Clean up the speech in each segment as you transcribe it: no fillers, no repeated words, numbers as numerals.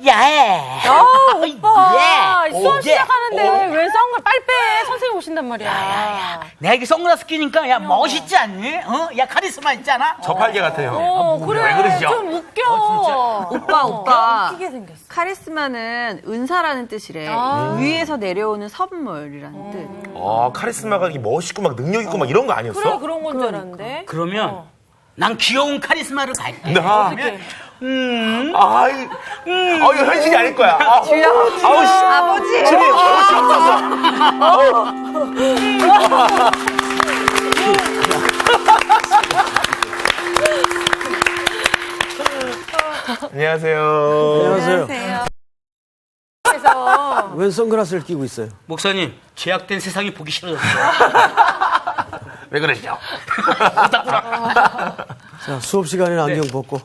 예. 오빠. 예. 수업 오, 시작하는데 예. 왜 선글 빨리 빼? 선생님 오신단 말이야. 내가 이게 선글라스 끼니까 야 멋있지 않니? 야 카리스마 있잖아. 저팔계 같아요. 그래. 왜 그러시죠? 좀 웃겨. 오빠. 웃기게 생겼어. 카리스마는 은사라는 뜻이래. 위에서 내려오는 선물이라는 뜻. 카리스마가 이렇게 멋있고 막 능력 있고 막 이런 거 아니었어? 그래, 그런 건 줄 알았는데. 그러면 난 귀여운 카리스마를 갈게. 나. 이거 현실이 아닐 거야. 아버지. 주님, 없었어. 안녕하세요. 안녕하세요. 그래서 웬 선글라스를 끼고 있어요? 목사님 제약된 세상이 보기 싫어졌어요. 왜 그러시죠? 자, 수업 시간에는 안경 벗고.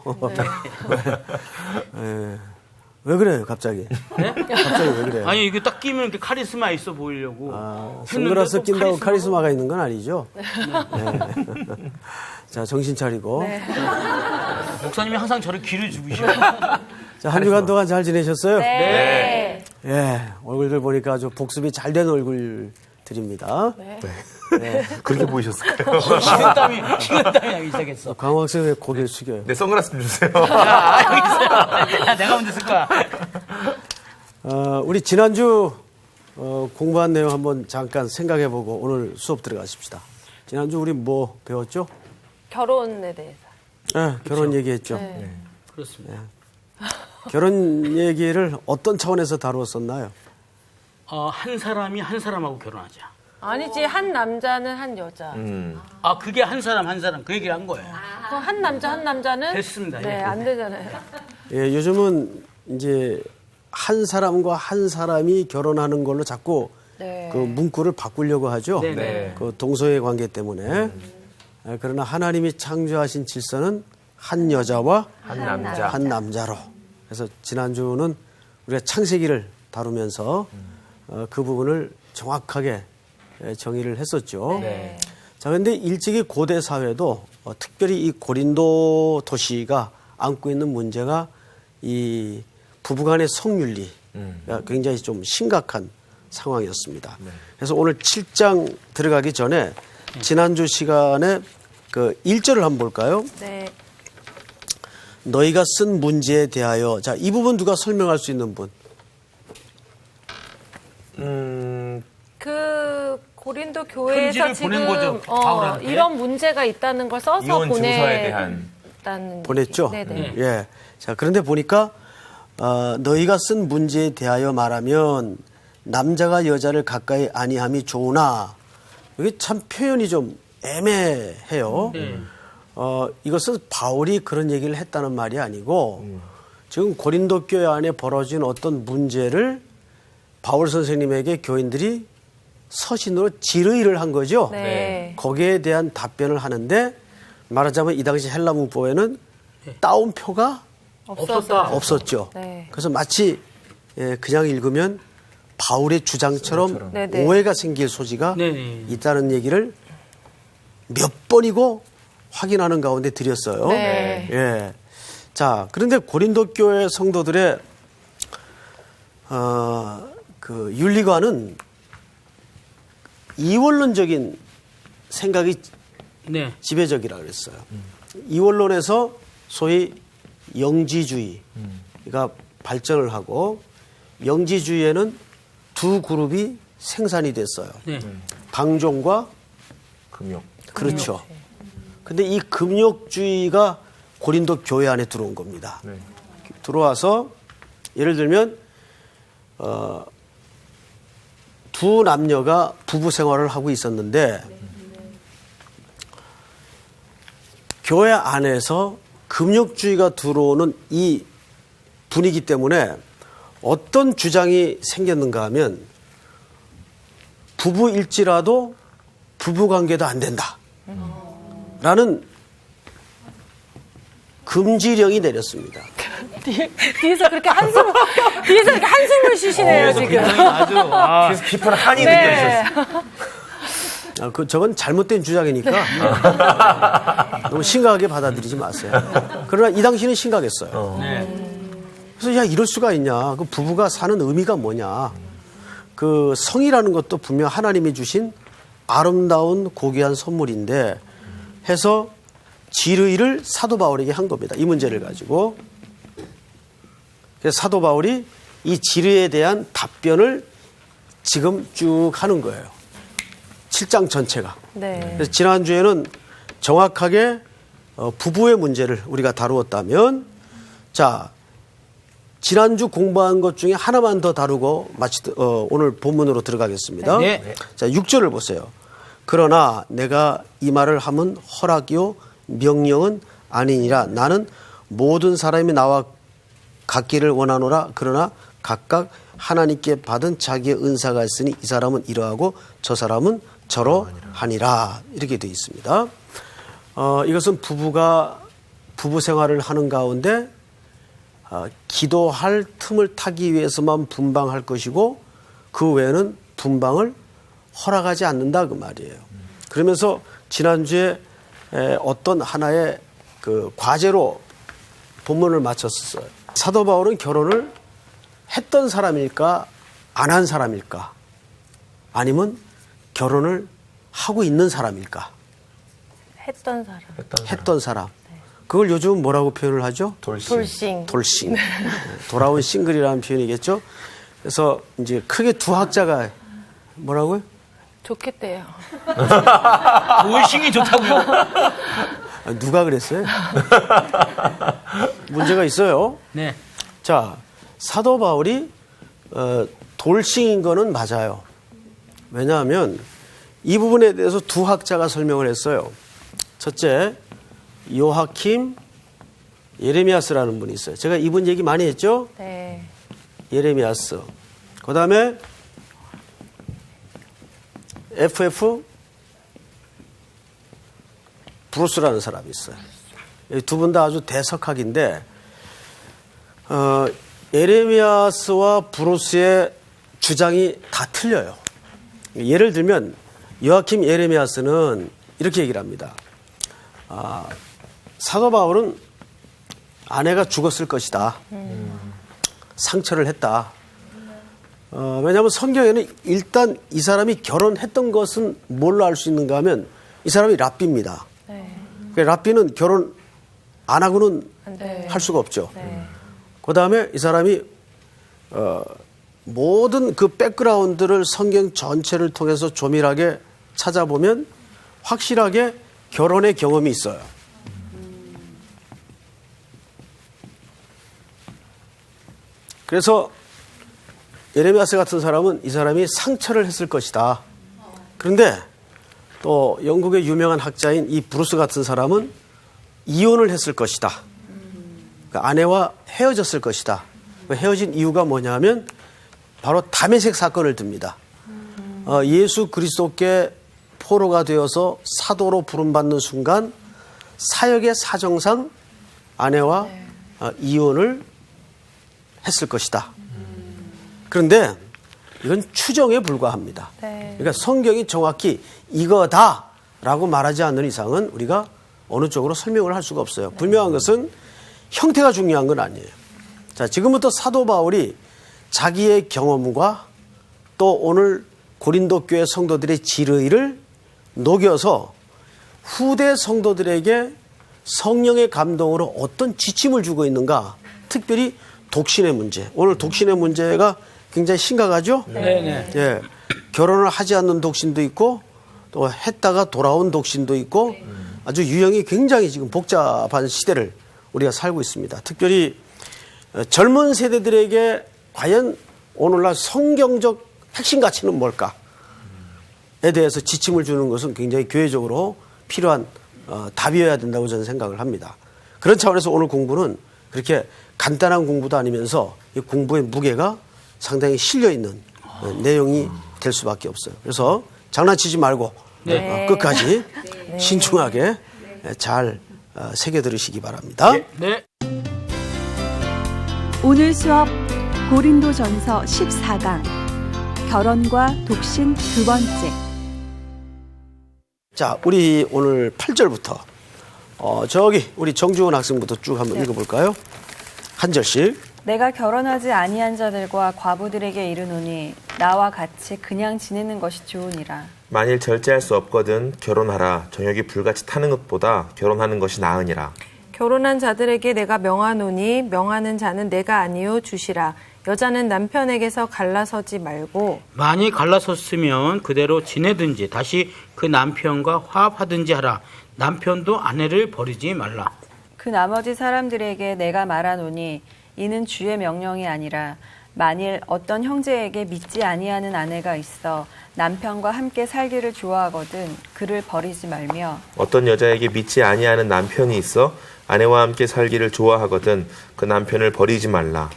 왜 그래요, 갑자기? 네? 갑자기 왜 그래요? 아니 이게 딱 끼면 이렇게 카리스마 있어 보이려고. 선글라스 했는데 또 낀다고 카리스마가 있는 건 아니죠? 네. 자, 정신 차리고. 목사님이 항상 저를 귀를 죽이셔. 자, 한 주간 동안 잘 지내셨어요? 네. 예, 얼굴들 보니까 아주 복습이 잘 된 얼굴들입니다. 그렇게 보이셨을까요? 식은땀이 나기 시작했어. 강호 학생 왜 고개를 숙여요? 네, 선글라스 좀 주세요. 야, 여기 있어요. 야, 내가 먼저 쓸 거야. 우리 지난주 공부한 내용 한번 잠깐 생각해보고 오늘 수업 들어가십시다. 지난주 우리 뭐 배웠죠? 결혼에 대해서. 네, 결혼 얘기했죠. 그렇습니다. 결혼 얘기를 어떤 차원에서 다루었었나요? 한 사람이 한 사람하고 결혼하자. 아니지, 한 남자는 한 여자. 그게 한 사람 그 얘기를 한 거예요. 그럼 한 남자는? 됐습니다. 네, 예. 안 되잖아요. 예, 요즘은 이제 한 사람과 한 사람이 결혼하는 걸로 자꾸 네. 그 문구를 바꾸려고 하죠. 네네. 그 동서의 관계 때문에. 그러나 하나님이 창조하신 질서는 한 여자와 한 남자로. 그래서 지난주는 우리가 창세기를 다루면서 그 부분을 정확하게 정의를 했었죠. 네. 자, 근데 일찍이 고대 사회도 특별히 이 고린도 도시가 안고 있는 문제가 이 부부간의 성윤리가 굉장히 좀 심각한 상황이었습니다. 그래서 오늘 7장 들어가기 전에 지난주 시간에 그 1절을 한번 볼까요? 네. 너희가 쓴 문제에 대하여. 자, 이 부분 누가 설명할 수 있는 분? 그 고린도 교회에서 편지를 지금 보낸 거죠, 바울한테? 이런 문제가 있다는 걸 써서 이혼 증서에 대한. 보냈죠? 네네. 예. 자, 그런데 보니까 너희가 쓴 문제에 대하여 말하면 남자가 여자를 가까이 아니함이 좋으나, 이게 참 표현이 좀 애매해요. 이것은 바울이 그런 얘기를 했다는 말이 아니고 지금 고린도 교회 안에 벌어진 어떤 문제를 바울 선생님에게 교인들이 서신으로 질의를 한 거죠. 네. 거기에 대한 답변을 하는데, 말하자면 이 당시 헬라 문법에는 따옴표가 없었죠. 네. 그래서 마치 그냥 읽으면 바울의 주장처럼 네네. 오해가 생길 소지가 네네. 있다는 얘기를 몇 번이고 확인하는 가운데 드렸어요. 네. 예. 자, 그런데 고린도 교회 성도들의 그 윤리관은 이원론적인 생각이 네. 지배적이라 그랬어요. 이원론에서 소위 영지주의가 발전을 하고, 영지주의에는 두 그룹이 생산이 됐어요. 네. 방종과 금욕. 그렇죠. 근데 이 금욕주의가 고린도 교회 안에 들어온 겁니다. 들어와서 예를 들면 두 남녀가 부부 생활을 하고 있었는데 교회 안에서 금욕주의가 들어오는 이 분위기 때문에 어떤 주장이 생겼는가 하면 부부일지라도 부부관계도 안 된다 라는 금지령이 내렸습니다. 뒤에서 그렇게 한숨을 쉬시네요, 지금. 굉장히 아주 그래서 깊은 한이 느껴지셨어요. 저건 잘못된 주장이니까 너무 심각하게 받아들이지 마세요. 그러나 이 당시는 심각했어요. 그래서 야 이럴 수가 있냐? 그 부부가 사는 의미가 뭐냐? 그 성이라는 것도 분명 하나님이 주신 아름다운 고귀한 선물인데 해서 지르이를 사도 바울에게 한 겁니다. 이 문제를 가지고. 그래서 사도 바울이 이 지르에 대한 답변을 지금 쭉 하는 거예요. 7장 전체가. 네. 그래서 지난주에는 정확하게 부부의 문제를 우리가 다루었다면 자 지난주 공부한 것 중에 하나만 더 다루고 오늘 본문으로 들어가겠습니다. 네. 자 6절을 보세요. 그러나 내가 이 말을 함은 허락이요 명령은 아니니라. 나는 모든 사람이 나와 같기를 원하노라. 그러나 각각 하나님께 받은 자기의 은사가 있으니 이 사람은 이러하고 저 사람은 저러 하니라. 이렇게 되어 있습니다. 이것은 부부가 부부 생활을 하는 가운데 기도할 틈을 타기 위해서만 분방할 것이고 그 외에는 분방을 허락하지 않는다 그 말이에요. 그러면서 지난주에 어떤 하나의 그 과제로 본문을 마쳤어요. 사도 바울은 결혼을 했던 사람일까 안 한 사람일까 아니면 결혼을 하고 있는 사람일까? 했던 사람. 했던 사람. 그걸 요즘 뭐라고 표현을 하죠? 돌싱. 돌싱. 돌아온 싱글이라는 표현이겠죠? 그래서 이제 크게 두 학자가 뭐라고요? 좋겠대요. 돌싱이 좋다고요? 누가 그랬어요? 문제가 있어요. 네. 자, 사도 바울이 돌싱인 거는 맞아요. 왜냐하면 이 부분에 대해서 두 학자가 설명을 했어요. 첫째, 요하킴 예레미야스라는 분이 있어요. 제가 이분 얘기 많이 했죠? 네. 예레미야스. 그 다음에 FF 브루스라는 사람이 있어요. 두 분 다 아주 대석학인데 예레미야스와 브루스의 주장이 다 틀려요. 예를 들면 요하킴 예레미야스는 이렇게 얘기를 합니다. 사도 바울은 아내가 죽었을 것이다. 상처를 했다. 왜냐하면 성경에는 일단 이 사람이 결혼했던 것은 뭘로 알 수 있는가 하면 이 사람이 랍비입니다. 네. 랍비는 결혼 안 하고는 네. 할 수가 없죠. 네. 그 다음에 이 사람이 모든 그 백그라운드를 성경 전체를 통해서 조밀하게 찾아보면 확실하게 결혼의 경험이 있어요. 그래서 예레미야스 같은 사람은 이 사람이 상처를 했을 것이다. 그런데 또 영국의 유명한 학자인 이 브루스 같은 사람은 이혼을 했을 것이다. 그러니까 아내와 헤어졌을 것이다. 헤어진 이유가 뭐냐면 바로 다메섹 사건을 듭니다. 예수 그리스도께 포로가 되어서 사도로 부름받는 순간 사역의 사정상 아내와 이혼을 했을 것이다. 그런데 이건 추정에 불과합니다. 네. 그러니까 성경이 정확히 이거다라고 말하지 않는 이상은 우리가 어느 쪽으로 설명을 할 수가 없어요. 분명한 것은 형태가 중요한 건 아니에요. 자, 지금부터 사도 바울이 자기의 경험과 또 오늘 고린도 교회 성도들의 지르이를 녹여서 후대 성도들에게 성령의 감동으로 어떤 지침을 주고 있는가, 특별히 독신의 문제. 오늘 독신의 문제가 굉장히 심각하죠? 네네. 예. 결혼을 하지 않는 독신도 있고 또 했다가 돌아온 독신도 있고 아주 유형이 굉장히 지금 복잡한 시대를 우리가 살고 있습니다. 특별히 젊은 세대들에게 과연 오늘날 성경적 핵심 가치는 뭘까에 대해서 지침을 주는 것은 굉장히 교회적으로 필요한 답이어야 된다고 저는 생각을 합니다. 그런 차원에서 오늘 공부는 그렇게 간단한 공부도 아니면서 이 공부의 무게가 상당히 실려있는 내용이 될 수밖에 없어요. 그래서 장난치지 말고 끝까지 신중하게 잘 새겨 들으시기 바랍니다. 네. 오늘 수업 고린도전서 14강 결혼과 독신 두 번째. 자, 우리 오늘 8절부터 저기 우리 정주원 학생부터 쭉 한번 읽어볼까요? 한 절씩. 내가 결혼하지 아니한 자들과 과부들에게 이르노니 나와 같이 그냥 지내는 것이 좋으니라. 만일 절제할 수 없거든 결혼하라. 정욕이 불같이 타는 것보다 결혼하는 것이 나으니라. 결혼한 자들에게 내가 명하노니 명하는 자는 내가 아니요 주시라. 여자는 남편에게서 갈라서지 말고 많이 갈라섰으면 그대로 지내든지 다시 그 남편과 화합하든지 하라. 남편도 아내를 버리지 말라. 그 나머지 사람들에게 내가 말하노니 이는 주의 명령이 아니라 만일 어떤 형제에게 믿지 아니하는 아내가 있어 남편과 함께 살기를 좋아하거든 그를 버리지 말며 어떤 여자에게 믿지 아니하는 남편이 있어 아내와 함께 살기를 좋아하거든 그 남편을 버리지 말라.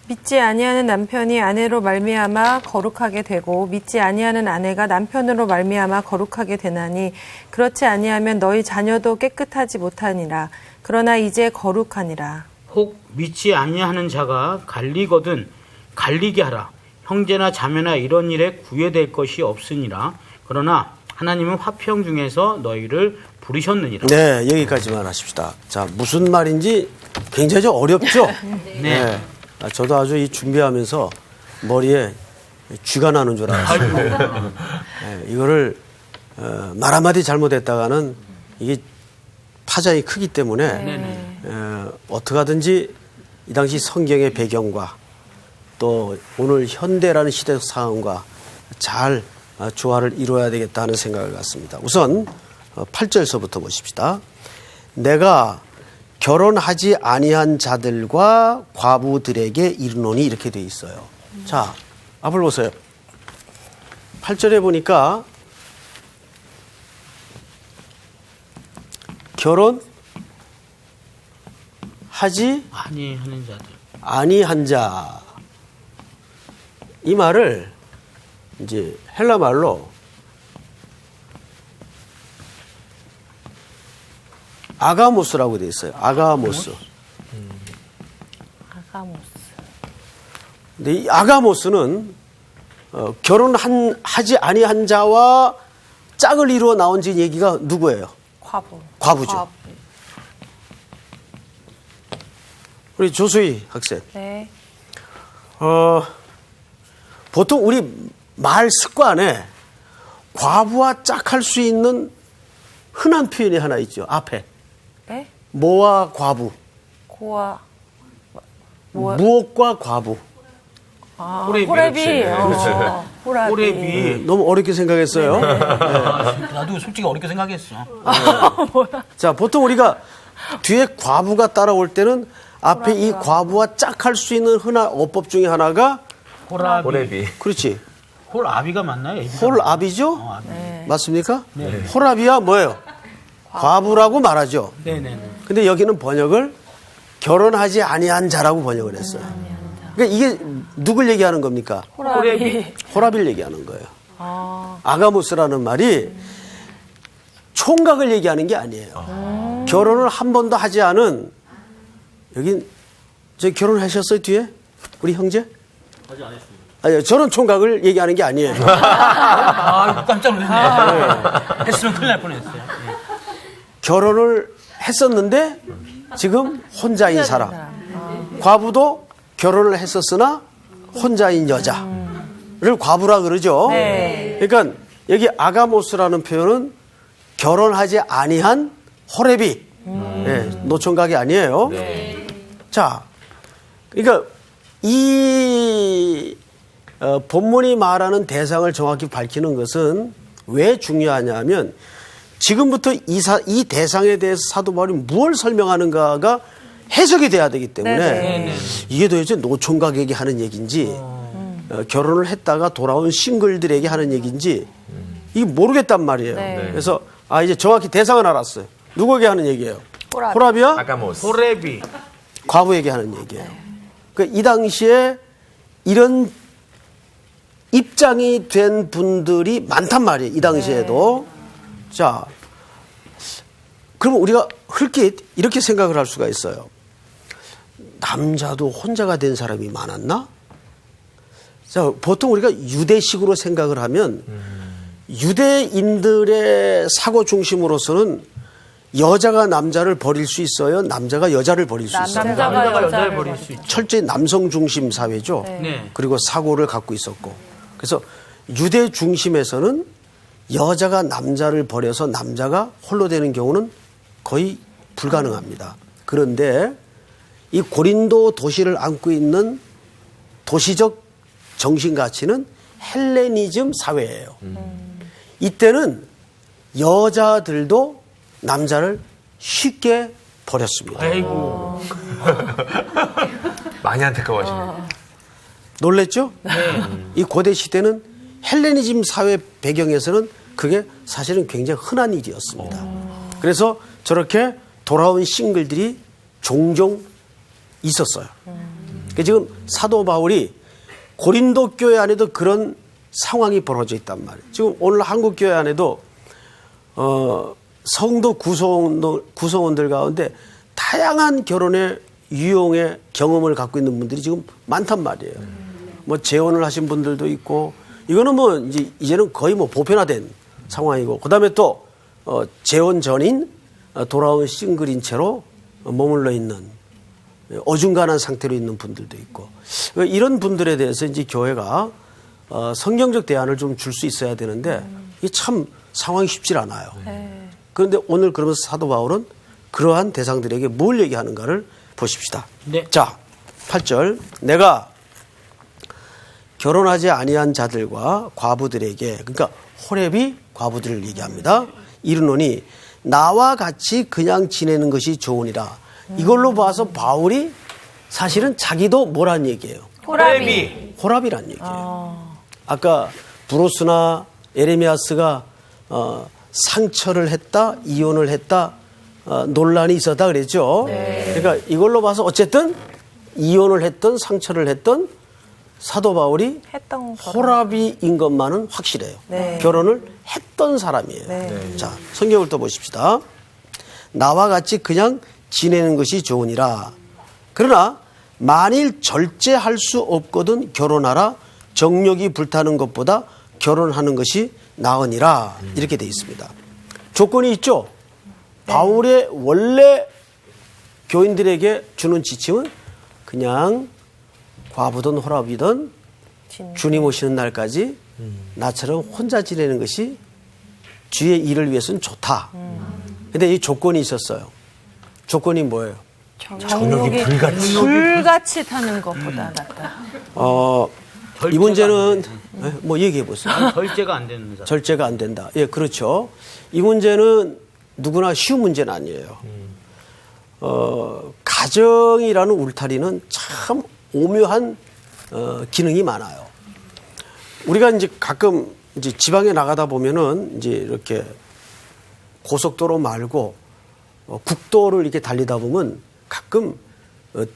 믿지 아니하는 남편이 아내로 말미암아 거룩하게 되고 믿지 아니하는 아내가 남편으로 말미암아 거룩하게 되나니 그렇지 아니하면 너희 자녀도 깨끗하지 못하니라. 그러나 이제 거룩하니라. 혹 믿지 아니하는 자가 갈리거든 갈리게 하라. 형제나 자매나 이런 일에 구애될 것이 없으니라. 그러나 하나님은 화평 중에서 너희를 부르셨느니라. 네, 여기까지만 하십시다. 자, 무슨 말인지 굉장히 좀 어렵죠? 네. 저도 아주 이 준비하면서 머리에 쥐가 나는 줄 알았어요. 네, 이거를 말 한마디 잘못했다가는 이게 파장이 크기 때문에 어떻게 하든지 이 당시 성경의 배경과 또 오늘 현대라는 시대 상황과 잘 조화를 이루어야 되겠다 하는 생각을 갖습니다. 우선 8절서부터 보십시다. 내가 결혼하지 아니한 자들과 과부들에게 이르노니 이렇게 돼 있어요. 자, 앞을 보세요. 8절에 보니까 결혼하지 아니하는 자들. 아니한 자. 이 말을 이제 헬라 말로 아가모스라고 되어 있어요. 아가모스. 아가모스. 근데 이 아가모스는 결혼하지 아니한 자와 짝을 이루어 나온 지 얘기가 누구예요? 과부죠. 과부. 우리 조수희 학생. 네. 보통 우리 말 습관에 과부와 짝할 수 있는 흔한 표현이 하나 있죠. 앞에. 네? 모와 과부. 고와 무엇과 과부. 호레비. 호레비. 호라비. 호레비. 너무 어렵게 생각했어요. 나도 솔직히 어렵게 생각했어. 자, 보통 우리가 뒤에 과부가 따라올 때는 앞에 이 과부와 짝할 수 있는 흔한 어법 중에 하나가 호라비. 호레비. 그렇지. 홀아비가 맞나요? 홀아비죠? 아비. 맞습니까? 홀아비야 뭐예요? 과부라고 말하죠. 네네네. 근데 여기는 번역을 결혼하지 아니한 자라고 번역을 했어요. 그러니까 이게 누굴 얘기하는 겁니까? 호레비. 호라비를 얘기하는 거예요. 아가모스라는 말이 총각을 얘기하는 게 아니에요. 결혼을 한 번도 하지 않은 여긴 저 결혼하셨어요 뒤에? 우리 형제? 아직 안 했습니다. 아니, 저는 총각을 얘기하는 게 아니에요. 아, 깜짝 놀랐네. 했으면 큰일 날 뻔했어요. 네. 결혼을 했었는데 지금 혼자인 사람. 과부도 결혼을 했었으나 혼자인 여자를 과부라 그러죠. 그러니까 여기 아가모스라는 표현은 결혼하지 아니한 호레비. 노총각이 아니에요. 자, 그러니까 이 본문이 말하는 대상을 정확히 밝히는 것은 왜 중요하냐면 지금부터 이 대상에 대해서 사도 바울이 무엇을 설명하는가가 해석이 돼야 되기 때문에 이게 도대체 노총각에게 하는 얘기인지 결혼을 했다가 돌아온 싱글들에게 하는 얘기인지 이게 모르겠단 말이에요. 그래서 이제 정확히 대상을 알았어요. 누구에게 하는 얘기예요? 호라비와 아가모스. 호레비. 과부에게 하는 얘기예요. 그러니까 이 당시에 이런 입장이 된 분들이 많단 말이에요. 이 당시에도. 자, 그러면 우리가 흘낏 이렇게 생각을 할 수가 있어요. 남자도 혼자가 된 사람이 많았나? 자, 보통 우리가 유대식으로 생각을 하면 유대인들의 사고 중심으로서는 여자가 남자를 버릴 수 있어요? 남자가 여자를 버릴 수 있어요? 남자가 여자를 버릴 수 있죠. 철저히 남성 중심 사회죠. 네. 그리고 사고를 갖고 있었고. 그래서 유대 중심에서는 여자가 남자를 버려서 남자가 홀로 되는 경우는 거의 불가능합니다. 그런데 이 고린도 도시를 안고 있는 도시적 정신 가치는 헬레니즘 사회예요. 이때는 여자들도 남자를 쉽게 버렸습니다. 아이고. 많이 안타까워하시네요. 놀랬죠? 이 고대 시대는 헬레니즘 사회 배경에서는 그게 사실은 굉장히 흔한 일이었습니다. 그래서 저렇게 돌아온 싱글들이 종종 있었어요. 그러니까 지금 사도 바울이 고린도 교회 안에도 그런 상황이 벌어져 있단 말이에요. 지금 오늘 한국 교회 안에도 성도 구성원들 가운데 다양한 결혼의 유용의 경험을 갖고 있는 분들이 지금 많단 말이에요. 뭐 재혼을 하신 분들도 있고 이거는 뭐 이제는 거의 뭐 보편화된 상황이고 그다음에 또 재혼 전인 돌아온 싱글인 채로 머물러 있는 어중간한 상태로 있는 분들도 있고 이런 분들에 대해서 이제 교회가 성경적 대안을 좀 줄 수 있어야 되는데 이게 참 상황이 쉽지 않아요. 그런데 오늘 그러면서 사도 바울은 그러한 대상들에게 뭘 얘기하는가를 보십시다. 네. 자, 8절. 내가 결혼하지 아니한 자들과 과부들에게 그러니까 호렙이 과부들을 얘기합니다. 이르노니 나와 같이 그냥 지내는 것이 좋으니라. 이걸로 봐서 바울이 사실은 자기도 뭐란 얘기예요? 호랍이란 얘기예요. 아까 브로스나 에레미야스가 상처를 했다, 이혼을 했다, 논란이 있었다 그랬죠. 그러니까 이걸로 봐서 어쨌든 이혼을 했던 상처를 했던 사도 바울이 했던 호랍이인 것만은 확실해요. 네. 결혼을 했던 사람이에요. 네. 자, 성경을 또 보십시다. 나와 같이 그냥 지내는 것이 좋으니라. 그러나 만일 절제할 수 없거든 결혼하라. 정욕이 불타는 것보다 결혼하는 것이 나으니라. 이렇게 돼 있습니다. 조건이 있죠. 바울의 원래 교인들에게 주는 지침은 그냥 과부든 호랍이든 주님 오시는 날까지 나처럼 혼자 지내는 것이 주의 일을 위해서는 좋다. 근데 이 조건이 있었어요. 조건이 뭐예요? 정욕이 불같이 타는 것보다 낫다. 이 문제는 뭐 얘기해 보세요. 절제가 안 되는 사람. 절제가 안 된다. 예, 그렇죠. 이 문제는 누구나 쉬운 문제는 아니에요. 가정이라는 울타리는 참 오묘한 기능이 많아요. 우리가 이제 가끔 이제 지방에 나가다 보면은 이제 이렇게 고속도로 말고 국도를 이렇게 달리다 보면 가끔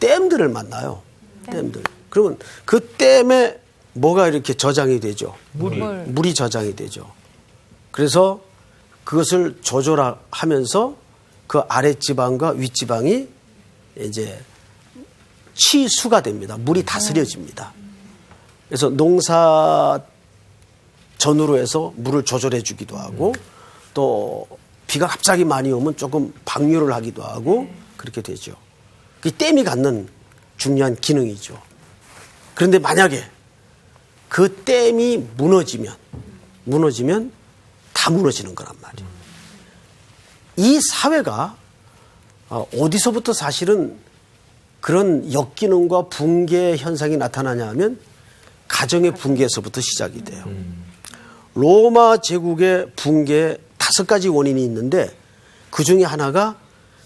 댐들을 만나요. 댐들. 그러면 그 댐에 뭐가 이렇게 저장이 되죠? 물이 저장이 되죠. 그래서 그것을 조절하면서 그 아랫지방과 윗지방이 이제 치수가 됩니다. 물이 다스려집니다. 그래서 농사 전후로 해서 물을 조절해 주기도 하고 또 비가 갑자기 많이 오면 조금 방류를 하기도 하고 그렇게 되죠. 그 댐이 갖는 중요한 기능이죠. 그런데 만약에 그 댐이 무너지면 다 무너지는 거란 말이에요. 이 사회가 어디서부터 사실은 그런 역기능과 붕괴 현상이 나타나냐 하면 가정의 붕괴에서부터 시작이 돼요. 로마 제국의 붕괴 5가지 원인이 있는데 그 중에 하나가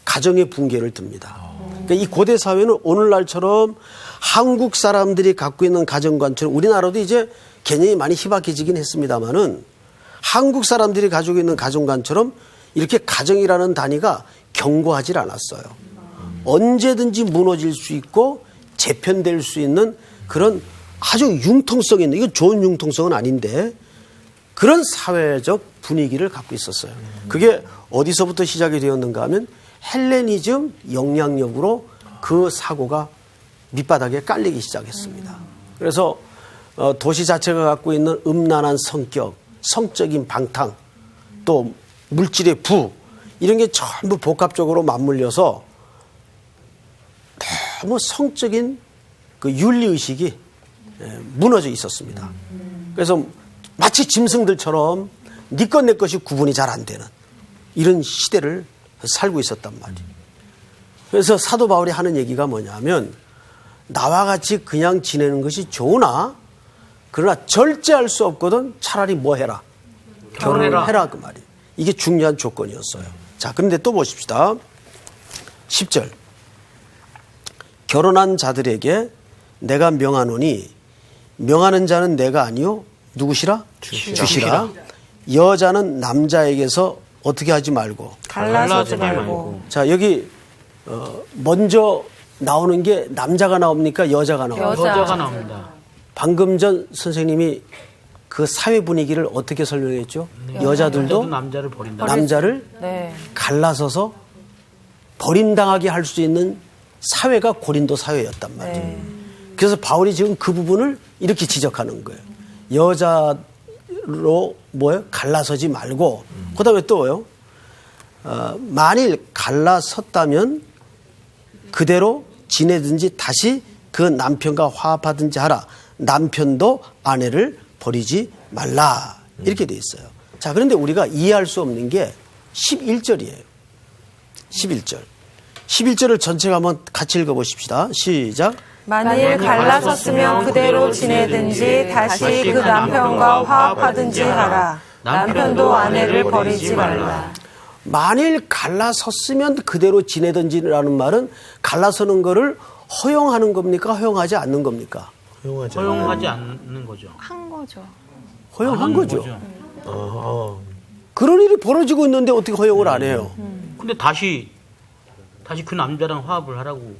가정의 붕괴를 듭니다. 그러니까 이 고대 사회는 오늘날처럼 한국 사람들이 갖고 있는 가정관처럼 우리나라도 이제 개념이 많이 희박해지긴 했습니다만은 한국 사람들이 가지고 있는 가정관처럼 이렇게 가정이라는 단위가 견고하지 않았어요. 언제든지 무너질 수 있고 재편될 수 있는 그런 아주 융통성 있는, 이건 좋은 융통성은 아닌데 그런 사회적 분위기를 갖고 있었어요. 그게 어디서부터 시작이 되었는가 하면 헬레니즘 영향력으로 그 사고가 밑바닥에 깔리기 시작했습니다. 그래서 도시 자체가 갖고 있는 음란한 성격, 성적인 방탕, 또 물질의 부, 이런 게 전부 복합적으로 맞물려서 너무 성적인 그 윤리의식이 무너져 있었습니다. 그래서 마치 짐승들처럼 네 것 내 것이 구분이 잘 안 되는 이런 시대를 살고 있었단 말이에요. 그래서 사도 바울이 하는 얘기가 뭐냐면 나와 같이 그냥 지내는 것이 좋으나 그러나 절제할 수 없거든 차라리 뭐 해라? 결혼을 해라 그 말이에요. 이게 중요한 조건이었어요. 자, 그런데 또 보십시다. 10절. 결혼한 자들에게 내가 명하노니 명하는 자는 내가 아니요 누구시라? 주시라. 여자는 남자에게서 어떻게 하지 말고 갈라서지 말고. 자, 여기 먼저 나오는 게 남자가 나옵니까? 여자가 나옵니까? 여자가 나옵니다. 방금 전 선생님이 그 사회 분위기를 어떻게 설명했죠? 여자들도 남자를 버린다. 남자를 네. 갈라서서 버림당하게 할 수 있는 사회가 고린도 사회였단 말이에요. 네. 그래서 바울이 지금 그 부분을 이렇게 지적하는 거예요. 여자로 뭐예요? 갈라서지 말고 그다음에 또요. 만일 갈라섰다면 그대로 지내든지 다시 그 남편과 화합하든지 하라. 남편도 아내를 버리지 말라. 이렇게 돼 있어요. 자, 그런데 우리가 이해할 수 없는 게 11절이에요. 11절. 11절을 전체가 한번 같이 읽어보십시다. 시작. 만일 갈라섰으면 그대로 지내든지 다시 그 남편과 화합하든지 하라. 남편도 아내를 버리지 말라. 만일 갈라섰으면 그대로 지내든지라는 말은 갈라서는 거를 허용하는 겁니까? 허용하지 않는 겁니까? 허용하지 않는 거죠. 한 거죠. 허용한 거죠. 그런 일이 벌어지고 있는데 어떻게 허용을 안 해요? 근데 다시 그 남자랑 화합을 하라고.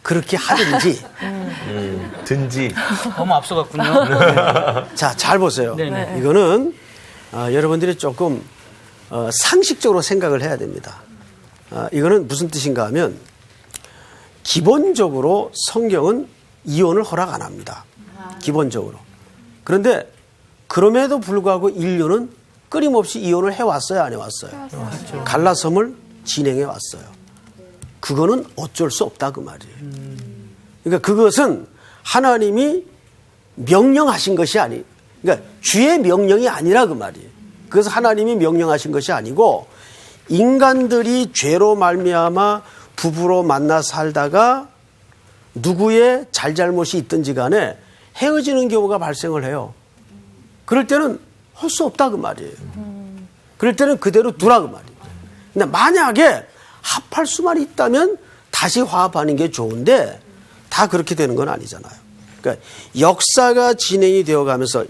그렇게 하든지. 든지. 너무 앞서갔군요. 자, 잘 보세요. 네네. 이거는 여러분들이 조금 상식적으로 생각을 해야 됩니다. 이거는 무슨 뜻인가 하면 기본적으로 성경은 이혼을 허락 안 합니다. 기본적으로. 그런데 그럼에도 불구하고 인류는 끊임없이 이혼을 해왔어요, 안 해왔어요? 갈라섬을 진행해 왔어요. 그거는 어쩔 수 없다 그 말이에요. 그러니까 그것은 하나님이 명령하신 것이 그러니까 주의 명령이 아니라 그 말이에요. 그래서 하나님이 명령하신 것이 아니고 인간들이 죄로 말미암아 부부로 만나 살다가 누구의 잘잘못이 있든지 간에 헤어지는 경우가 발생을 해요. 그럴 때는 할 수 없다 그 말이에요. 그럴 때는 그대로 두라 그 말이에요. 근데 만약에 합할 수만 있다면 다시 화합하는 게 좋은데 다 그렇게 되는 건 아니잖아요. 그러니까 역사가 진행이 되어 가면서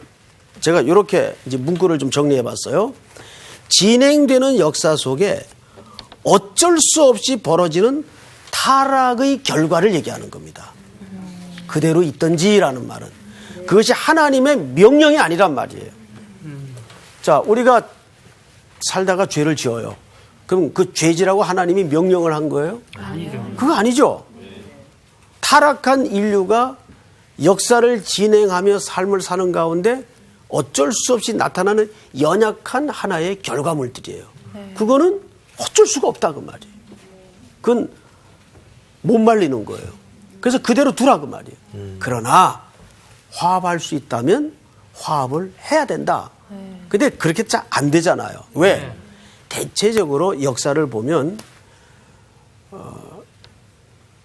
제가 이렇게 이제 문구를 좀 정리해 봤어요. 진행되는 역사 속에 어쩔 수 없이 벌어지는 타락의 결과를 얘기하는 겁니다. 그대로 있든지라는 말은 그것이 하나님의 명령이 아니란 말이에요. 자, 우리가 살다가 죄를 지어요. 그럼 그 죄지라고 하나님이 명령을 한 거예요? 아니죠. 그거 아니죠. 타락한 인류가 역사를 진행하며 삶을 사는 가운데 어쩔 수 없이 나타나는 연약한 하나의 결과물들이에요. 그거는 어쩔 수가 없다 그 말이에요. 그건 못 말리는 거예요. 그래서 그대로 두라 그 말이에요. 그러나 화합할 수 있다면 화합을 해야 된다. 근데 그렇게 잘 안 되잖아요. 왜? 대체적으로 역사를 보면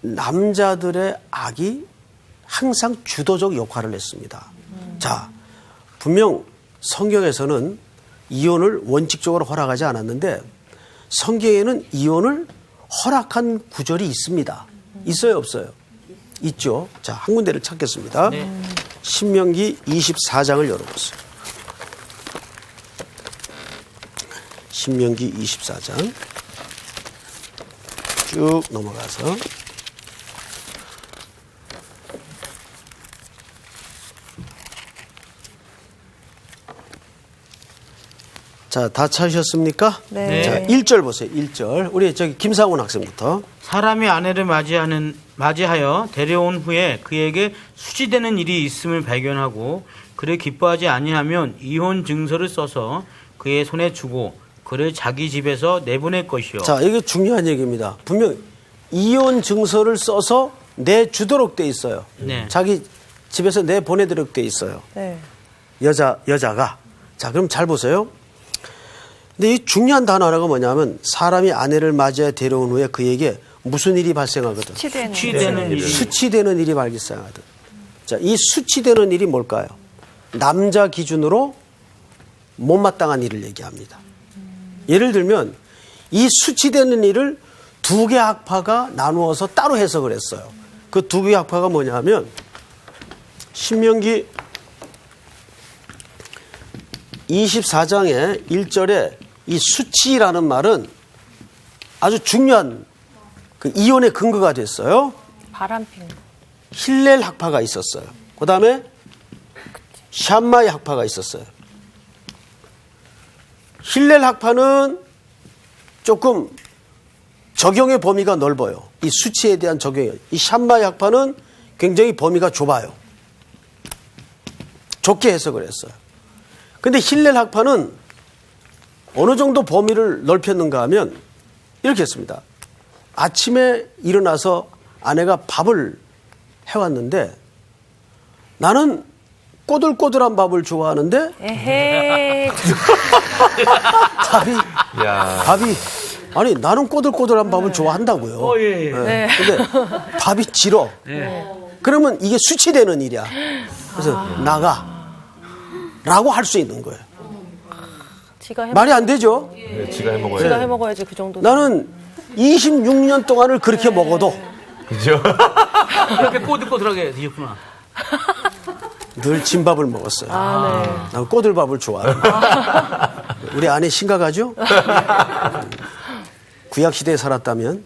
남자들의 악이 항상 주도적 역할을 했습니다. 자, 분명 성경에서는 이혼을 원칙적으로 허락하지 않았는데 성경에는 이혼을 허락한 구절이 있습니다. 있어요, 없어요? 있죠. 자, 한 군데를 찾겠습니다. 신명기 24장을 열어보세요. 신명기 24장 쭉 넘어가서 자, 다 찾으셨습니까? 네. 자, 1절 보세요. 1절. 우리 저기 김상훈 학생부터. 사람이 아내를 맞이하여 데려온 후에 그에게 수치되는 일이 있음을 발견하고 그를 기뻐하지 아니하면 이혼 증서를 써서 그의 손에 주고 그를 자기 집에서 내보낼 것이요. 자, 이게 중요한 얘기입니다. 분명 이혼 증서를 써서 내주도록 돼 있어요. 네. 자기 집에서 내보내도록 돼 있어요. 네. 여자가. 자, 그럼 잘 보세요. 근데 이 중요한 단어 하나가 뭐냐면 사람이 아내를 맞이해 데려온 후에 그에게 무슨 일이 발생하거든. 수치되는 일. 수치되는 일이 발생하거든. 자, 이 수치되는 일이 뭘까요? 남자 기준으로 못마땅한 일을 얘기합니다. 예를 들면 이 수치되는 일을 두 개 학파가 나누어서 따로 해석을 했어요. 그 두 개 학파가 뭐냐면 신명기 24장의 1절에 이 수치라는 말은 아주 중요한 그 이혼의 근거가 됐어요. 바람핀. 힐렐 학파가 있었어요. 그 다음에 샴마이 학파가 있었어요. 힐렐 학파는 조금 적용의 범위가 넓어요. 이 수치에 대한 적용이. 이 샴마이 학파는 굉장히 범위가 좁아요. 좁게 해석을 했어요. 근데 힐렐 학파는 어느 정도 범위를 넓혔는가 하면 이렇게 했습니다. 아침에 일어나서 아내가 밥을 해왔는데 나는 꼬들꼬들한 밥을 좋아하는데 에헤이. 밥이 아니 나는 꼬들꼬들한 밥을 좋아한다고요. 예. 네. 근데 밥이 질어. 그러면 이게 수치되는 일이야. 그래서 나가라고 할 수 있는 거예요. 지가 해 말이 안 되죠. 네, 지가 해 먹어야 지가 돼. 해 먹어야지 그 정도. 나는 26년 동안을 그렇게 먹어도 그죠? 이렇게 꼬들꼬들하게 드셨구나. 늘 진밥을 먹었어요. 네. 나는 꼬들밥을 좋아해요. 우리 아내 심각하죠? 구약시대에 살았다면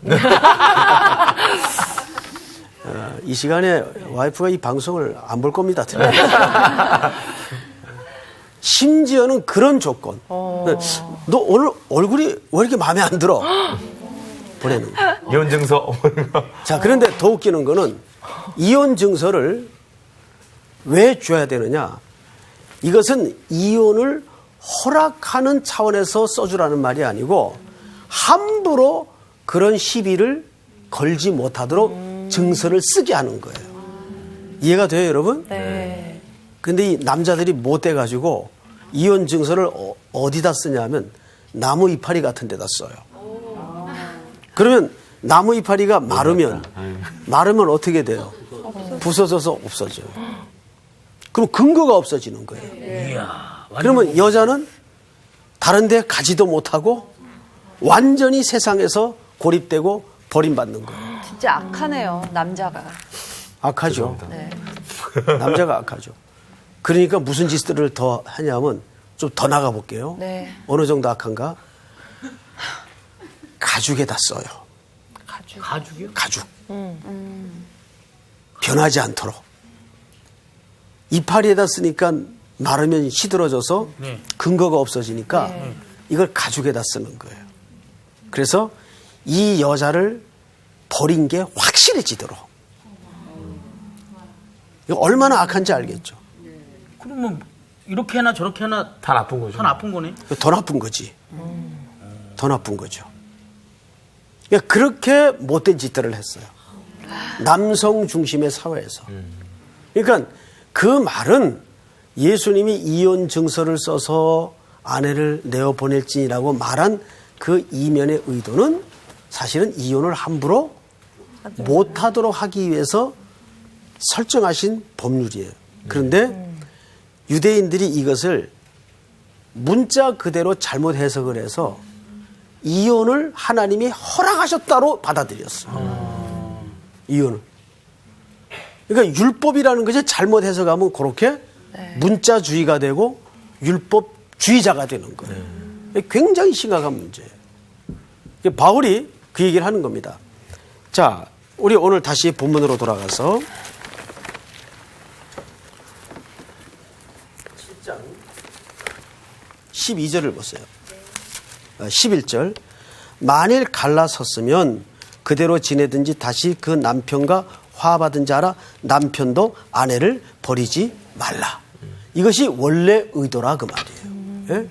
이 시간에 와이프가 이 방송을 안 볼 겁니다. 심지어는 그런 조건. 너 오늘 얼굴이 왜 이렇게 마음에 안 들어? 보내는 거야. 이혼 증서. 자, 그런데 더 웃기는 거는 이혼 증서를 왜 줘야 되느냐? 이것은 이혼을 허락하는 차원에서 써주라는 말이 아니고 함부로 그런 시비를 걸지 못하도록 증서를 쓰게 하는 거예요. 이해가 돼요, 여러분? 네. 근데 이 남자들이 못돼가지고 이혼 증서를 어디다 쓰냐면 나무 이파리 같은 데다 써요. 그러면 나무 이파리가 마르면 어떻게 돼요? 부서져서 없어져요. 그럼 근거가 없어지는 거예요. 그러면 여자는 다른 데 가지도 못하고 완전히 세상에서 고립되고 버림받는 거예요. 진짜 악하네요, 남자가. 악하죠. 네. 남자가 악하죠. 그러니까 무슨 짓들을 더 하냐면 좀 더 나가 볼게요. 네. 어느 정도 악한가? 가죽에다 써요. 가죽이요? 가죽. 변하지 않도록. 이파리에다 쓰니까 마르면 시들어져서 네. 근거가 없어지니까 이걸 가죽에다 쓰는 거예요. 그래서 이 여자를 버린 게 확실해지도록. 이거 얼마나 악한지 알겠죠? 그러면 이렇게 하나 저렇게 하나 다 나쁜 거죠. 더 나쁜 거네. 더 나쁜 거지. 더 나쁜 거죠. 그러니까 그렇게 못된 짓들을 했어요. 남성 중심의 사회에서. 그러니까 그 말은 예수님이 이혼 증서를 써서 아내를 내어보낼지라고 말한 그 이면의 의도는 사실은 이혼을 함부로 못하도록 하기 위해서 설정하신 법률이에요. 그런데 유대인들이 이것을 문자 그대로 잘못 해석을 해서 이혼을 하나님이 허락하셨다로 받아들였어요. 이혼을. 그러니까 율법이라는 것이 잘못 해석하면 그렇게 문자주의가 되고 율법주의자가 되는 거예요. 굉장히 심각한 문제예요. 바울이 그 얘기를 하는 겁니다. 자, 우리 오늘 다시 본문으로 돌아가서 7장 12절을 보세요. 11절. 만일 갈라섰으면 그대로 지내든지 다시 그 남편과 화받은지 알아 남편도 아내를 버리지 말라. 이것이 원래 의도라 그 말이에요. 예?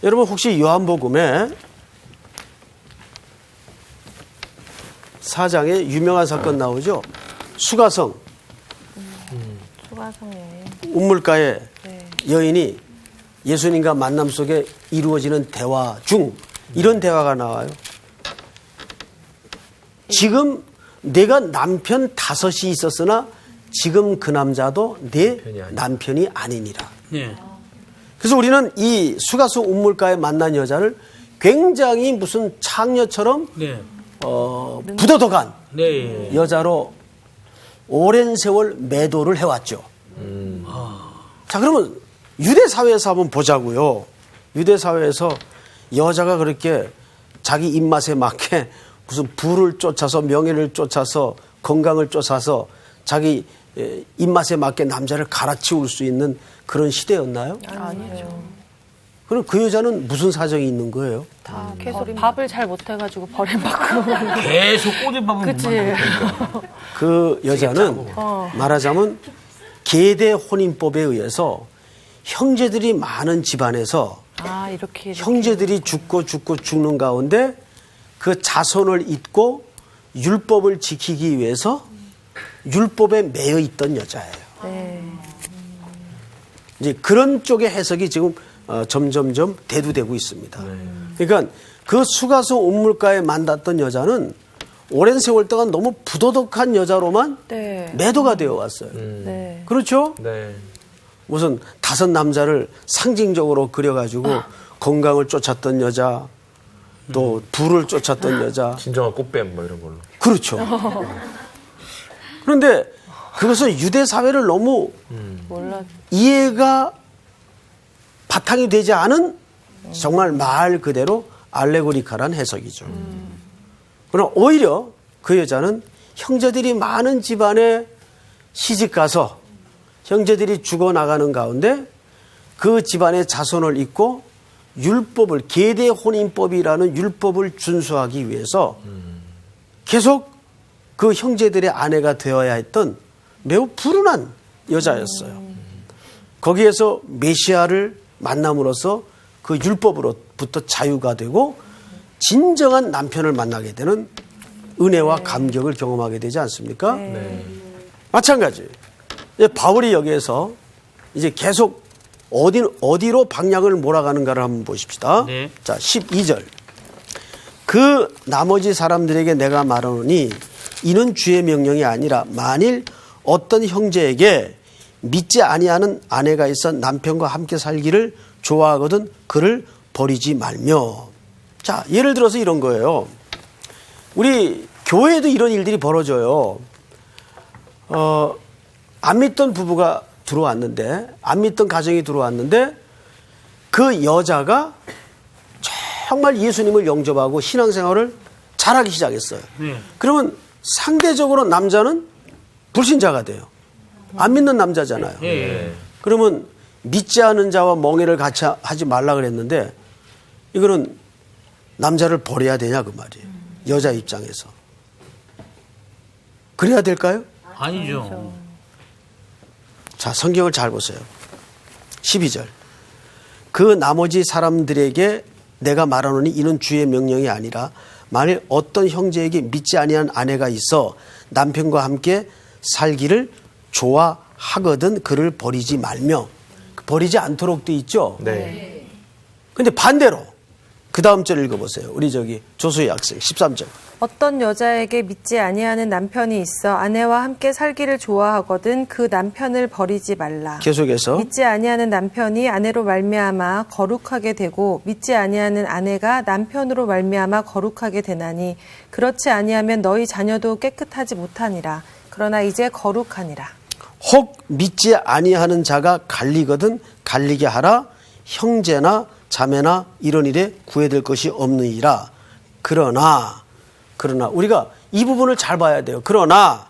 여러분 혹시 요한복음에 4장에 유명한 사건 나오죠? 수가성 수가성 여인. 운물가의 네. 여인이 예수님과 만남 속에 이루어지는 대화 중 이런 대화가 나와요. 지금 내가 남편 5이 있었으나 지금 그 남자도 내 남편이 아니니라. 네. 그래서 우리는 이 수가성 운물가에 만난 여자를 굉장히 무슨 창녀처럼 네. 부도덕한 네. 여자로 오랜 세월 매도를 해왔죠. 자, 그러면 유대 사회에서 한번 보자고요. 유대 사회에서 여자가 그렇게 자기 입맛에 맞게 무슨 부를 쫓아서 명예를 쫓아서 건강을 쫓아서 자기 입맛에 맞게 남자를 갈아치울 수 있는 그런 시대였나요? 아니죠. 그럼 그 여자는 무슨 사정이 있는 거예요? 다 계속 밥을 잘 못해가지고 버림받고. 계속 꼬들밥을 그치. 그 여자는 말하자면 계대 혼인법에 의해서 형제들이 많은 집안에서 아, 이렇게. 형제들이 죽고 죽는 가운데 그 자손을 잇고 율법을 지키기 위해서 율법에 매여 있던 여자예요. 네. 이제 그런 쪽의 해석이 지금 점점점 대두되고 있습니다. 그러니까 그 수가성 운물가에 만났던 여자는 오랜 세월 동안 너무 부도덕한 여자로만 네. 매도가 되어 왔어요. 네. 그렇죠? 네. 무슨 5 남자를 상징적으로 그려가지고 건강을 쫓았던 여자, 또 부를 쫓았던 여자. 진정한 꽃뱀 뭐 이런 걸로. 그렇죠. 그런데 그것은 유대 사회를 너무 몰라. 이해가 바탕이 되지 않은 정말 말 그대로 알레고리칼한 해석이죠. 그러나 오히려 그 여자는 형제들이 많은 집안에 시집가서 형제들이 죽어나가는 가운데 그 집안의 자손을 잇고 율법을 계대 혼인법이라는 율법을 준수하기 위해서 계속 그 형제들의 아내가 되어야 했던 매우 불운한 여자였어요. 거기에서 메시아를 만남으로써 그 율법으로부터 자유가 되고 진정한 남편을 만나게 되는 은혜와 감격을 경험하게 되지 않습니까? 네. 마찬가지. 이제 바울이 여기에서 이제 계속 어디로 방향을 몰아가는가를 한번 보십시다. 네. 자, 12절. 그 나머지 사람들에게 내가 말하노니 이는 주의 명령이 아니라 만일 어떤 형제에게 믿지 아니하는 아내가 있어 남편과 함께 살기를 좋아하거든 그를 버리지 말며. 자, 예를 들어서 이런 거예요. 우리 교회에도 이런 일들이 벌어져요. 안 믿던 부부가 들어왔는데, 안 믿던 가정이 들어왔는데 그 여자가 정말 예수님을 영접하고 신앙생활을 잘하기 시작했어요. 네. 그러면 상대적으로 남자는 불신자가 돼요. 안 믿는 남자잖아요. 예. 그러면 믿지 않은 자와 멍해를 같이 하지 말라 그랬는데 이거는 남자를 버려야 되냐 그 말이에요. 여자 입장에서. 그래야 될까요? 아니죠. 자, 성경을 잘 보세요. 12절. 그 나머지 사람들에게 내가 말하노니 이는 주의 명령이 아니라 만일 어떤 형제에게 믿지 아니한 아내가 있어 남편과 함께 살기를 좋아하거든 그를 버리지 말며. 버리지 않도록 돼 있죠. 네. 근데 반대로 그 다음 절 읽어보세요. 우리 조수의 학생 13절. 어떤 여자에게 믿지 아니하는 남편이 있어 아내와 함께 살기를 좋아하거든 그 남편을 버리지 말라. 계속해서 믿지 아니하는 남편이 아내로 말미암아 거룩하게 되고 믿지 아니하는 아내가 남편으로 말미암아 거룩하게 되나니 그렇지 아니하면 너희 자녀도 깨끗하지 못하니라. 그러나 이제 거룩하니라. 혹 믿지 아니하는 자가 갈리거든 갈리게 하라. 형제나 자매나 이런 일에 구애될 것이 없느니라. 그러나 우리가 이 부분을 잘 봐야 돼요. 그러나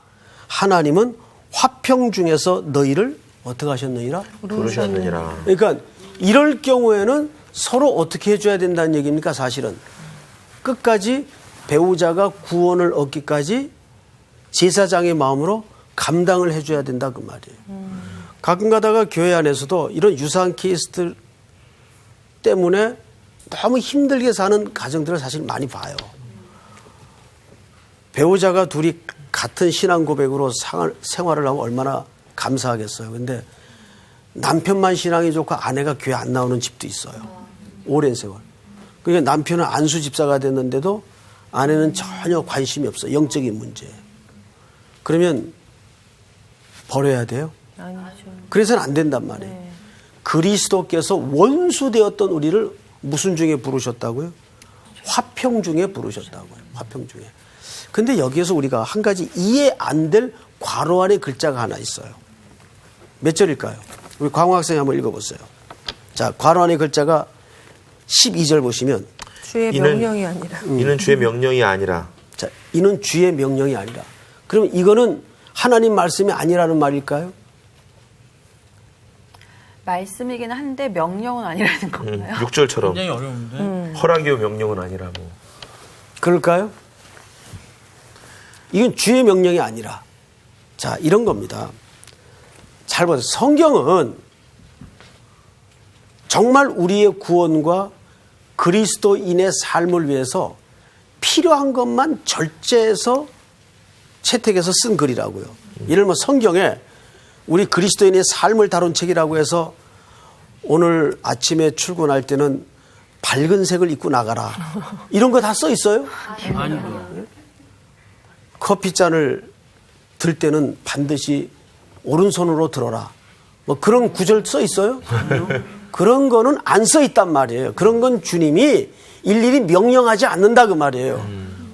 하나님은 화평 중에서 너희를 어떻게 하셨느니라? 부르셨느니라. 그러니까 이럴 경우에는 서로 어떻게 해줘야 된다는 얘기입니까? 사실은 끝까지 배우자가 구원을 얻기까지 제사장의 마음으로 감당을 해줘야 된다 그 말이에요. 가끔 가다가 교회 안에서도 이런 유사한 케이스들 때문에 너무 힘들게 사는 가정들을 사실 많이 봐요. 배우자가 둘이 같은 신앙 고백으로 생활을 하면 얼마나 감사하겠어요. 근데 남편만 신앙이 좋고 아내가 교회 안 나오는 집도 있어요. 오랜 세월. 그러니까 남편은 안수 집사가 됐는데도 아내는 전혀 관심이 없어요. 영적인 문제에. 그러면 버려야 돼요? 아니죠. 그래서는 안 된단 말이에요. 네. 그리스도께서 원수 되었던 우리를 무슨 중에 부르셨다고요? 화평 중에 부르셨다고요. 화평 중에. 근데 여기에서 우리가 한 가지 이해 안 될 괄호 안에 글자가 하나 있어요. 몇 절일까요? 우리 광호 학생이 한번 읽어보세요. 자, 괄호 안에 글자가 12절 보시면 주의 명령이 아니라. 이는 주의 명령이 아니라. 자, 이는 주의 명령이 아니라. 그러면 이거는 하나님 말씀이 아니라는 말일까요? 말씀이긴 한데 명령은 아니라는 건가요? 6절처럼 굉장히 어려운데. 허락이요 명령은 아니라 뭐. 그럴까요? 이건 주의 명령이 아니라. 자, 이런 겁니다. 잘 보세요. 성경은 정말 우리의 구원과 그리스도인의 삶을 위해서 필요한 것만 절제해서 채택해서 쓴 글이라고요. 예를 들면 성경에 우리 그리스도인의 삶을 다룬 책이라고 해서 오늘 아침에 출근할 때는 밝은 색을 입고 나가라. 이런 거 다 써 있어요? 아니고요. 커피잔을 들 때는 반드시 오른손으로 들어라. 뭐 그런 구절 써 있어요? 그런 거는 안 써 있단 말이에요. 그런 건 주님이 일일이 명령하지 않는다 그 말이에요.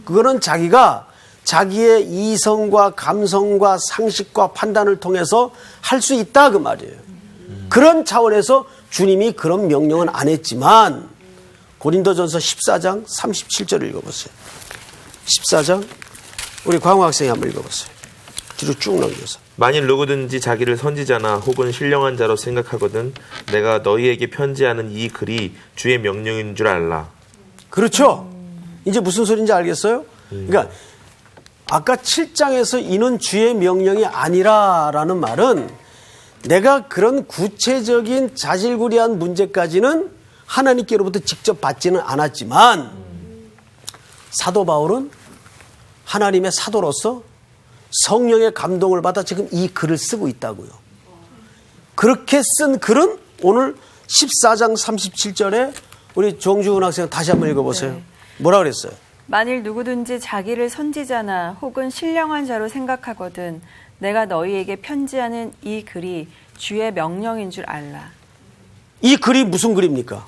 그거는 자기가 자기의 이성과 감성과 상식과 판단을 통해서 할 수 있다 그 말이에요. 그런 차원에서 주님이 그런 명령은 안 했지만 고린도전서 14장 37절을 읽어보세요. 14장 우리 광호 학생이 한번 읽어보세요. 뒤로 쭉 넘겨서. 만일 누구든지 자기를 선지자나 혹은 신령한 자로 생각하거든 내가 너희에게 편지하는 이 글이 주의 명령인 줄 알라. 그렇죠. 이제 무슨 소리인지 알겠어요? 그러니까 아까 7장에서 이는 주의 명령이 아니라라는 말은 내가 그런 구체적인 자질구레한 문제까지는 하나님께로부터 직접 받지는 않았지만 사도 바울은 하나님의 사도로서 성령의 감동을 받아 지금 이 글을 쓰고 있다고요. 그렇게 쓴 글은 오늘 14장 37절에 우리 정주훈 학생 다시 한번 읽어보세요. 네. 뭐라 그랬어요? 만일 누구든지 자기를 선지자나 혹은 신령한 자로 생각하거든 내가 너희에게 편지하는 이 글이 주의 명령인 줄 알라. 이 글이 무슨 글입니까?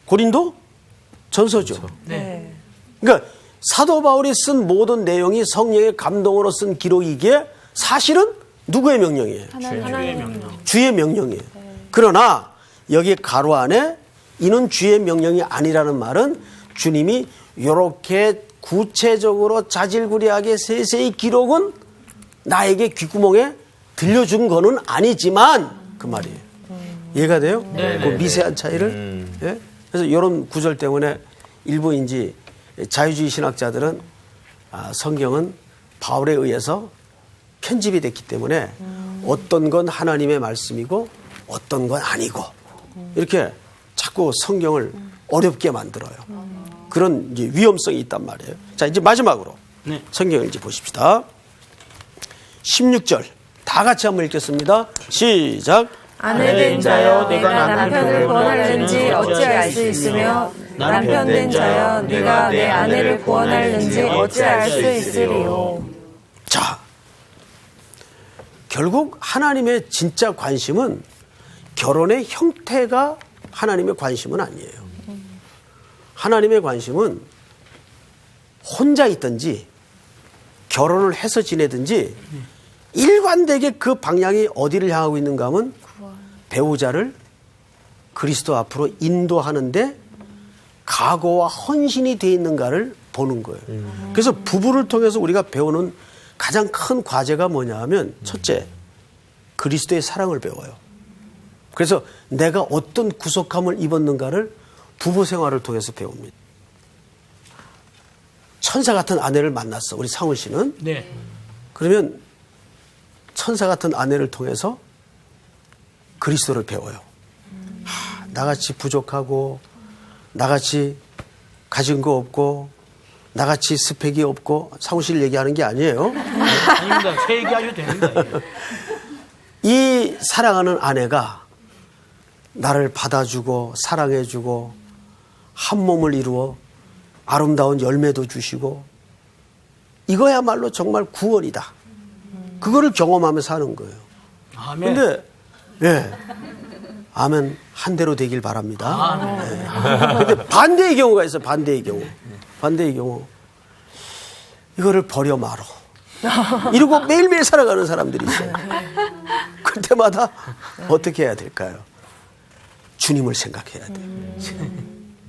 고린도 전서죠. 네. 그러니까 사도 바울이 쓴 모든 내용이 성령의 감동으로 쓴 기록이기에 사실은 누구의 명령이에요? 주의 명령이에요. 그러나 여기 가로 안에 이는 주의 명령이 아니라는 말은 주님이 이렇게 구체적으로 자질구레하게 세세히 기록은 나에게 귓구멍에 들려준 거는 아니지만 그 말이에요. 이해가 돼요? 네. 그 미세한 차이를. 예? 그래서 이런 구절 때문에 일부인지 자유주의 신학자들은 성경은 바울에 의해서 편집이 됐기 때문에 어떤 건 하나님의 말씀이고 어떤 건 아니고 이렇게 자꾸 성경을 어렵게 만들어요. 그런 이제 위험성이 있단 말이에요. 자, 이제 마지막으로 네. 성경을 이제 보십시다. 16절 다 같이 한번 읽겠습니다. 시작. 아내된 자여 내가 남편을 구원하는지 어찌 알 수 있으며 남편된 자여 네가 내 아내를 구원하는지 어찌 알 수 있으리요. 자, 결국 하나님의 진짜 관심은 결혼의 형태가 하나님의 관심은 아니에요. 하나님의 관심은 혼자 있든지 결혼을 해서 지내든지 일관되게 그 방향이 어디를 향하고 있는가 하면 배우자를 그리스도 앞으로 인도하는데 각오와 헌신이 되어 있는가를 보는 거예요. 그래서 부부를 통해서 우리가 배우는 가장 큰 과제가 뭐냐 하면 첫째, 그리스도의 사랑을 배워요. 그래서 내가 어떤 구속함을 입었는가를 부부 생활을 통해서 배웁니다. 천사 같은 아내를 만났어. 우리 상훈 씨는. 네. 그러면 천사 같은 아내를 통해서 그리스도를 배워요. 나같이 부족하고 나같이 가진 거 없고 나같이 스펙이 없고 사무실 얘기하는 게 아니에요. 아닙니다. 제 얘기하셔도 됩니다. 이 사랑하는 아내가 나를 받아주고 사랑해주고 한 몸을 이루어 아름다운 열매도 주시고 이거야말로 정말 구원이다. 그거를 경험하며 사는 거예요. 아멘. 근데 예. 아멘 한 대로 되길 바랍니다. 예. 근데 반대의 경우가 있어요. 반대의 경우. 이거를 버려 말어. 이러고 매일매일 살아가는 사람들이 있어요. 그때마다 어떻게 해야 될까요? 주님을 생각해야 돼.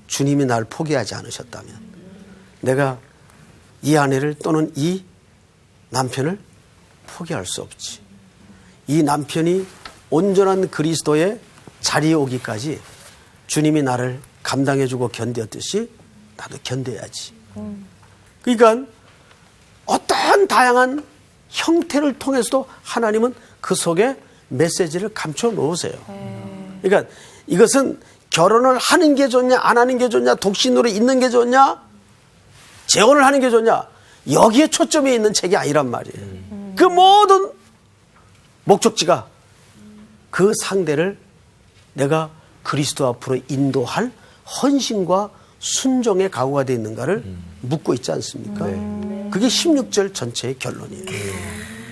주님이 날 포기하지 않으셨다면 내가 이 아내를 또는 이 남편을 포기할 수 없지. 이 남편이 온전한 그리스도의 자리에 오기까지 주님이 나를 감당해주고 견뎠듯이 나도 견뎌야지. 그러니까 어떠한 다양한 형태를 통해서도 하나님은 그 속에 메시지를 감춰 놓으세요. 그러니까 이것은 결혼을 하는 게 좋냐 안 하는 게 좋냐 독신으로 있는 게 좋냐 재혼을 하는 게 좋냐 여기에 초점이 있는 책이 아니란 말이에요. 그 모든 목적지가 그 상대를 내가 그리스도 앞으로 인도할 헌신과 순종의 각오가 되어 있는가를 묻고 있지 않습니까? 그게 16절 전체의 결론이에요.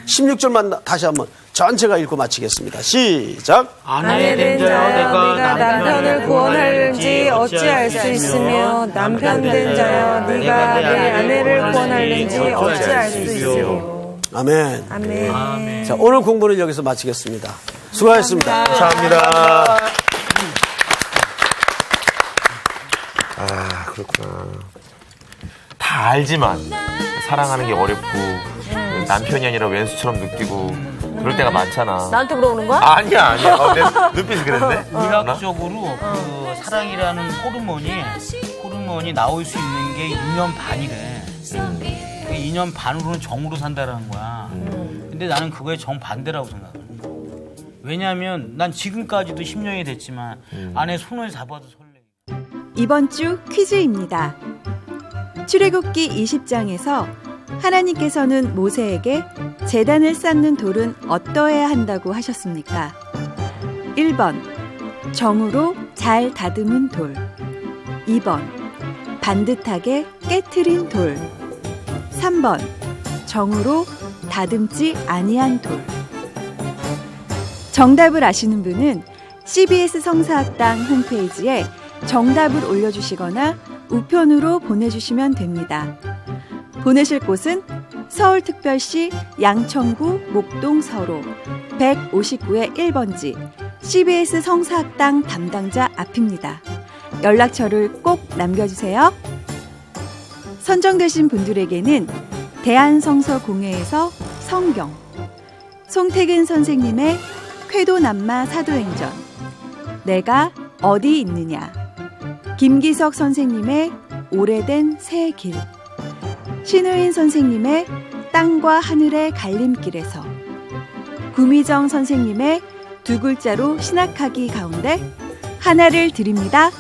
16절만 다시 한번 전체가 읽고 마치겠습니다. 시작. 아내 된 자여 네가 남편을 구원하는지 어찌할 수 있으며 남편 된 자여 네가 내 아내를 구원하는지 어찌할 수 있으며. 아멘. 아멘. 자, 오늘 공부는 여기서 마치겠습니다. 수고하셨습니다. 감사합니다. 아, 그렇구나. 다 알지만 사랑하는 게 어렵고 남편이 아니라 왼수처럼 느끼고 그럴 때가 많잖아. 나한테 물어보는 거야? 아니야. 내 눈빛이 그랬네. 의학적으로 그 사랑이라는 호르몬이 나올 수 있는 게 2년 반이래. 2년 반으로는 정으로 산다라는 거야. 근데 나는 그거에 정반대라고 생각해. 왜냐하면 난 지금까지도 10년이 됐지만 아내 손을 잡아도 설레. 이번 주 퀴즈입니다. 출애굽기 20장에서 하나님께서는 모세에게 제단을 쌓는 돌은 어떠해야 한다고 하셨습니까? 1번 정으로 잘 다듬은 돌, 2번 반듯하게 깨트린 돌, 3번 정으로 다듬지 아니한 돌. 정답을 아시는 분은 CBS 성사학당 홈페이지에 정답을 올려주시거나 우편으로 보내주시면 됩니다. 보내실 곳은 서울특별시 양천구 목동서로 159의 1번지 CBS 성사학당 담당자 앞입니다. 연락처를 꼭 남겨주세요. 선정되신 분들에게는 대한성서공회에서 성경, 송태근 선생님의 쾌도남마 사도행전, 내가 어디 있느냐, 김기석 선생님의 오래된 새 길, 신우인 선생님의 땅과 하늘의 갈림길에서, 구미정 선생님의 두 글자로 신학하기 가운데 하나를 드립니다.